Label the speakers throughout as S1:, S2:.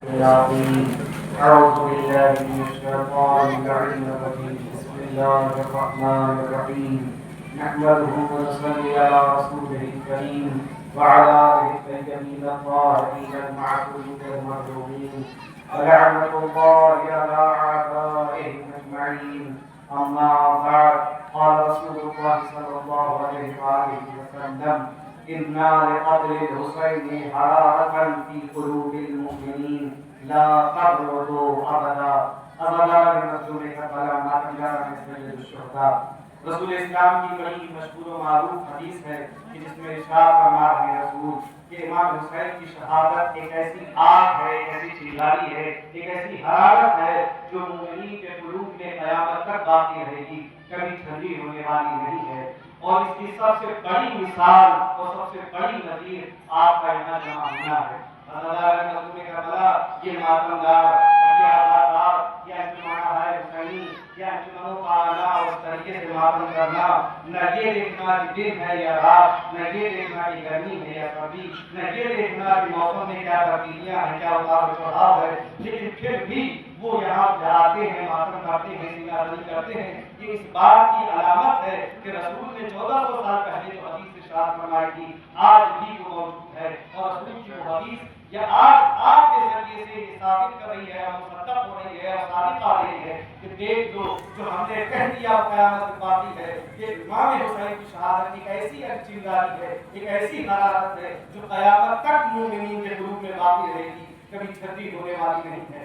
S1: العظيم. أعوذ بالله من الشيطان اللعين الرجيم. بسم الله الرحمن الرحيم. نحمده ونصلي على رسوله الكريم وعلى آله الطيبين الطاهرين المعصومين المرحومين ولعنة الله على أعدائهم أجمعين. أما بعد، قال رسول الله صلى الله عليه وآله وسلم: إن لقتل الحسين حرارة في قلوب المؤمنين لا تبرد أبدا. أبدا رسول کربلا ماتم جانا سید الشہداء. رسول اسلام کی بڑی مشہور و معروف حدیث ہے کہ جس میں ارشاد فرما رہے ہیں رسول کہ امام حسین کی شہادت ایک ایسی آگ ہے، ایک ایسی چنگاری ہے، ایک ایسی حرارت ہے جو مومنین کے قلوب میں قیامت تک باقی رہے گی، کبھی ٹھنڈی ہونے والی نہیں ہے. اور اس کی سب سے بڑی مثال اور سب سے بڑی نظیر آپ کا یہاں جمع ہونا ہے. یہ ماتمدار، یہ آزادار، یہ انجمن ہے حسینی، یہ انجمنوں کا آنا اور اس طریقے سے ماتم کرنا، نہ یہ دیکھنا کہ دن ہے یا رات، نہ یہ دیکھنا کہ گرمی ہے یا سردی، نہ یہ دیکھنا کہ موسم میں کیا تبدیلیاں ہیں، کیا اتار و چڑھاؤ ہے، لیکن پھر بھی وہ یہاں جاتے ہیں، ماتم کرتے ہیں، سینہ رنی کرتے ہیں. یہ اس بات کی علامت ہے کہ رسول نے 1400 سال پہلے جو حدیث ارشاد فرمائی تھی آج بھی وہ موجود ہے. اور رسول کی وہ حدیث یا آج آپ کے ذریعے سے یہ ثابت کر رہی ہے اور مصدق ہو رہی ہے اور صادق آ رہی ہے کہ دیکھ لو جو ہم نے کہہ دیا قیامت باقی ہے کہ امام حسین کی شہادت ایک ایسی چنگاری ہے، ایک ایسی حرارت ہے جو قیامت تک مومنین کے قلوب میں باقی رہے گی، کبھی چھٹی ہونے والی نہیں ہے.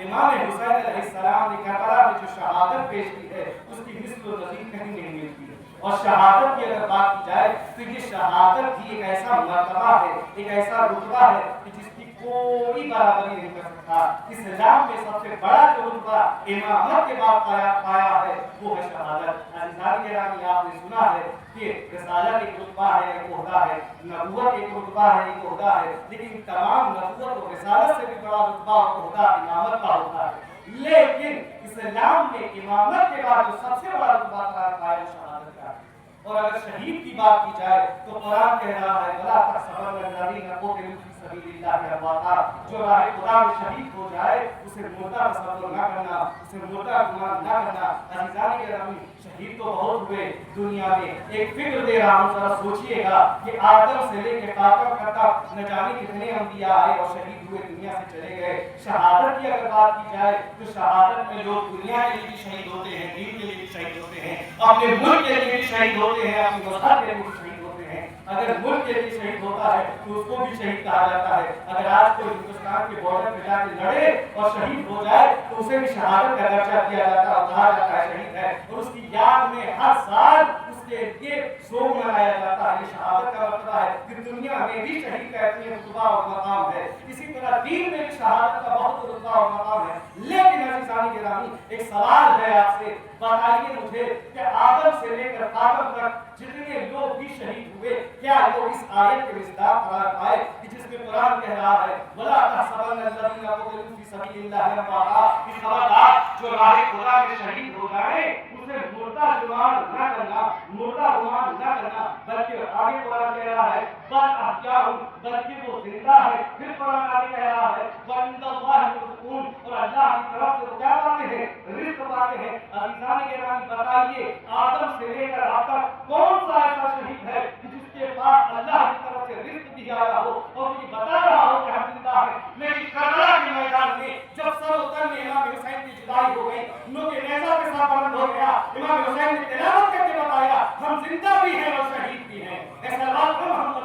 S1: امام حسین علیہ السلام نے کربلا میں جو شہادت پیش کی ہے اس کی مثل و نظیر کہیں نہیں ملتی ہے. اور شہادت کی اگر بات کی جائے تو یہ شہادت بھی ایک ایسا مرتبہ ہے، ایک ایسا رتبہ ہے کہ جس کی کوئی برابری نہیں کر سکتا. اسلام میں سب سے بڑا جو رتبہ امامت کے بعد پایا ہے وہ ہے شہادت. عزیزان گرامی، آپ نے سنا ہے کہ رسالت ایک رتبہ ہے، ایک عہدہ ہے، نبوت ایک رتبہ ہے، ایک عہدہ ہے، لیکن تمام نبوت اور رسالت سے بھی بڑا رتبہ اور عہدہ امامت کا ہوتا ہے. لیکن اسلام میں امامت کے بعد جو سب سے بڑا رتبہ قرار پایا وہ شہادت کا ہے. اور اگر شہید کی بات کی جائے تو قرآن کہہ رہا ہے وَلَا تَحْسَبَنَّ الَّذِينَ قُتِلُوا فِي سَبِيلِ اللَّهِ أَمْوَاتًا. جو راہ خدا میں شہید ہو جائے اسے مردہ تصور نہ کرنا، اسے مردہ گمان نہ کرنا. عزیزان گرامی، شہید تو بہت ہوئے دنیا میں. ایک فکر دے رہا ہوں، ذرا سوچئے گا کہ آدم سے لے کے قاتل تک نہ جانے کتنے انبیاء آئے اور شہید ہوئے، دنیا سے چلے گئے. شہادت کی اگر بات کی جائے تو شہادت میں لوگ دنیا کے لیے بھی شہید ہوتے ہیں، دین کے لیے بھی شہید ہوتے ہیں، اپنے ملک کے لیے بھی شہید ہوتے ہیں، اپنے مذہب کے لیے بھی شہید ہوتے ہیں. اگر ملک کے لیے شہید ہوتا ہے تو اس کو بھی شہید کہا جاتا ہے. اگر آج کوئی ہندوستان کے بارڈر پہ جا کے لڑے اور شہید ہو جائے تو اسے بھی شہادت کا درجہ دیا جاتا ہے اور کہا جاتا ہے شہید ہے. اور اس کی یاد میں ہر سال اس کے لیے سوگ منایا جاتا ہے. یہ شہادت کا مرتبہ ہے کہ دنیا میں بھی شہید کا اتنا رتبہ اور مقام ہے. اسی طرح دین میں بھی شہادت کا بہت رتبہ اور مقام ہے. لیکن عزیزان گرامی، ایک سوال ہے آپ سے، بتائیے مجھے کہ آدم سے لے کر قاتل تک جتنے لوگ بھی شہید ہوئے کیا وہ اس آیت کے مصداق قرار پائے کہ جس میں قرآن کہہ رہا ہے وَلَا تَحْسَبَنَّ الَّذِينَ قُتِلُوا فِي سَبِيلِ اللَّهِ أَمْوَاتًا. کہ خبردار جو راہ خدا میں شہید ہو جائے اسے مردہ گمان نہ کرنا، مردہ گمان نہ کرنا، بلکہ آگے قرآن کہہ رہا ہے بَلْ أَحْيَاءٌ، بلکہ وہ زندہ ہے. پھر قرآن آگے کہہ رہا ہے وَعِندَ اللَّهِ يُرْزَقُونَ، اور اللہ کی طرف سے وہ کیا پاتے ہیں؟ رزق پاتے ہیں. عزیزان گرامی، بتائیے آدم سے لے کر اب تک کون سا ایسا شہید ہے کہ جس کے پاس اللہ کی طرف سے رزق بھی آیا ہو اور یہ بتا رہا ہو کہ ہم زندہ ہیں؟ لیکن کربلا کے میدان میں جب سر و تن میں امام حسین کی جدائی ہو گئی، انہوں کے نیزہ پہ سر بلند ہو گیا، امام حسین نے تلاوت کر کے بتایا ہم زندہ بھی ہیں اور شہید بھی ہیں. ایسا بات ہم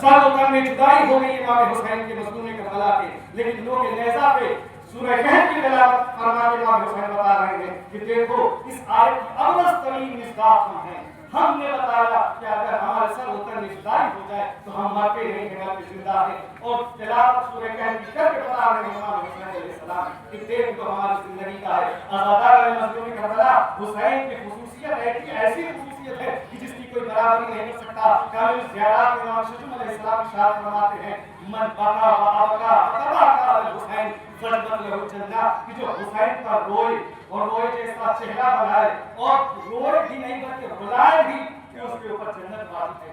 S1: سر و تن میں جدائی ہو گئی امام حسین کے مظلوم کربلا کے، لیکن لوگ کے نیزہ پہ سورہ کہف کی تلاوت فرما کے امام حسین بتا رہے ہیں کہ دیکھو اس آیت کی ابرز ترین مصداق ہم ہیں. ہم نے بتایا کہ اگر ہمارے سر اتر میں جدائی ہو جائے تو ہم مرتے نہیں ہیں بلکہ زندہ ہیں. اور تلاوت سورہ کہف کی کر کے بتا رہے ہیں امام حسین علیہ السلام کہ دیکھ تو ہماری زندگی کا ہے. آزادار مظلوم کربلا حسین کی خصوصیت ہے کہ ایسی خصوصیت ہے کہ جس کی کوئی برابری نہیں کر سکتا. کامل زیارات امام شجم علیہ السلام ارشاد فرماتے ہیں من بقا و ابقا تباکا الحسین فجبت لہو جنہ، کہ جو حسین کا روئے اور روئے جیسا چہرہ بنائے اور روئے بھی نہیں بلکہ بلائے بھی کہ اس کے اوپر جنت واقع ہے.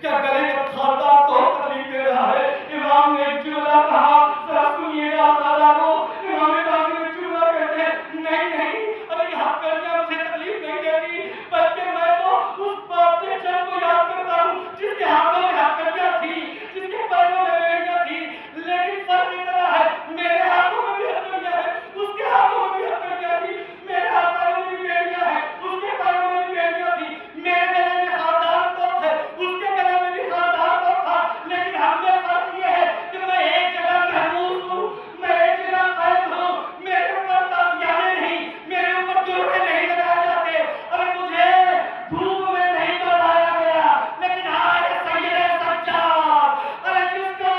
S1: کیا گلے کا خاردار تو تکلیف دے رہا ہے؟ امام نے ایک جملہ کہا، ذرا سنیے گا سادانو، امام باقر نے جملہ کہتے ہیں نہیں ارے یہ ہتھکڑیاں مجھے تکلیف نہیں دیتی، بلکہ میں تو اس باپتے چند کو یاد کرتا ہوں جس کے ہاتھوں میں ہتھکڑیاں تھی، جس کے پیروں میں بیڑیاں تھی، لیکن فرق اتنا ہے میرے ہاتھوں میں بھی ہتھکڑیاں ہیں، اس کے ہاتھوں میں بھی ہتھکڑیاں تھی، میرے ہاتھوں میں بھی بیڑیاں ہیں، اس کے پیروں میں بھی بیڑیاں تھی، میرے گلے میں خاردار توپ ہے، اس کے گلے میں بھی خاردار توپ تھا، لیکن ہم میں فرق یہ ہے کہ میں ایک جگہ محفوظ ہوں، میں ایک جگہ قید ہوں، میرے اوپر تازیانے نہیں، میرے اوپر جوڑے نہیں لگائے جاتے، اور مجھے دھوپ میں نہیں بلایا گیا، لیکن آج سید سجاد ارے جس کو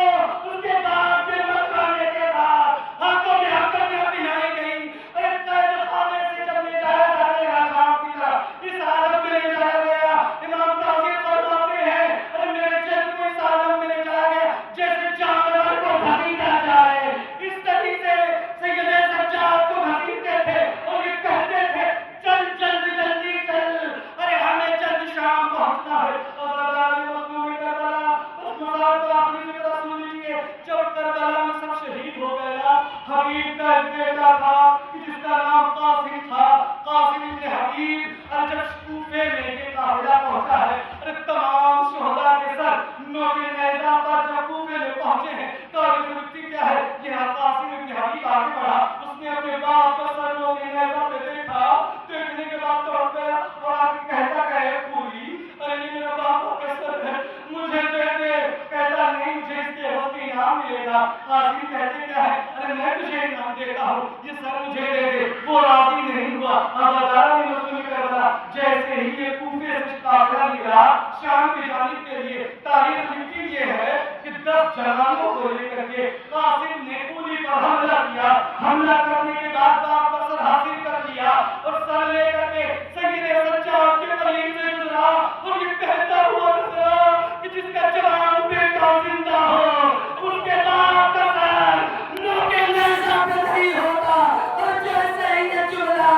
S1: اس کے بعد کے مرنے کے بعد ہاتھوں میں ہتھکڑیاں پہنائی گئی، ارے قید خانے سے جب لے جایا جانے کا شام کی طرح اس عالم میں لے جایا گیا، امام قاضی فرماتے ہیں ارے میرے جسم کو اس عالم میں لے جایا گیا جیسے جانور کو گھسیٹا جائے، اس طریقے سے سید سجاد کو گھسیٹتے تھے اور یہ کہتے تھے چل جلدی چل، ارے ہمیں جلد شام پہنچنا ہے۔ آزادار مظلوم کربلا اس مزار کو آخری کی طرح سن لیجیے، جب کربلا میں سب شہید ہو گیا، حبیب کا ایک بیٹا تھا جس کا نام قاسم تھا، قاسم ابن حبیب، اور جب کوفے میں یہ قافلہ پہنچا ہے، ارے تمام شہداء کے سر نوکے نیزہ پر جب کوفے میں پہنچے ہیں، تاریخ لکھتی کیا ہے، یہاں قاسم ابن حبیب آگے بڑھا، اس نے اپنے باپ کا سر نوکے نیزہ پہ دیکھا، دیکھنے کے بعد توڑ گیا اور آگے کہتا کہ اے پوری، ارے یہ میرا باپ کا سر ہے، مجھے دے دے، کہتا نہیں مجھے اس کے عوض میں انعام ملے گا، قاسم کہتے کیا ہے، ارے میں تجھے انعام دیتا ہوں، یہ سر مجھے دے دے، وہ راضی نہیں ہوا۔ آزادارہ نے مظلوم کربلا جیسے ہی یہ کوفے سے قافلہ نکلا شام کی جانب کے لیے، تاریخ لکھتی یہ ہے کہ 10 جوانوں کو لے کر کے قاسم نے پوری پر حملہ کیا، حملہ کرنے کے بعد باپ کا سر حاصل کر لیا اور سر لے کر کے سید سجاد کے قریب سے گزرا اور یہ کہتا ہوا گزرا کہ جس کا جوان بیٹا زندہ ہو اس کے باپ کا سر نوکے نیزہ پہ نہیں ہوتا، اور جیسے ہی یہ جملہ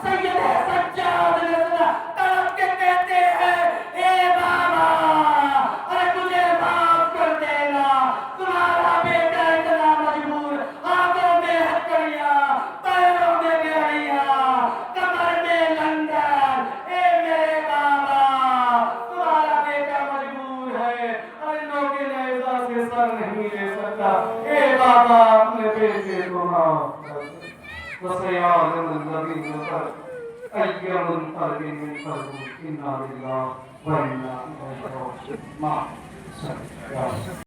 S1: سید سجاد نے سنا تڑپ کے کہتے ہیں اے بابا ارے مجھے معاف کر دینا، تمہارا بیٹا اتنا مجبور، ہاتھوں میں ہتھکڑیاں، پیروں میں بیڑیاں، کمر میں لنگر، اے میرے بابا تمہارا بیٹا مجبور ہے، ارے نوکے نیزہ سے سر نہیں لے سکتا، اے بابا اپنے بیٹے کو معاف کر دے۔ وَسَيَعْلَمُ الَّذِينَ كَفَرُوا أَيَّ مُنقَلَبٍ يَنقَلِبُونَ إِنَّا لِلَّهِ وَإِنَّا إِلَيْهِ رَاجِعُونَ۔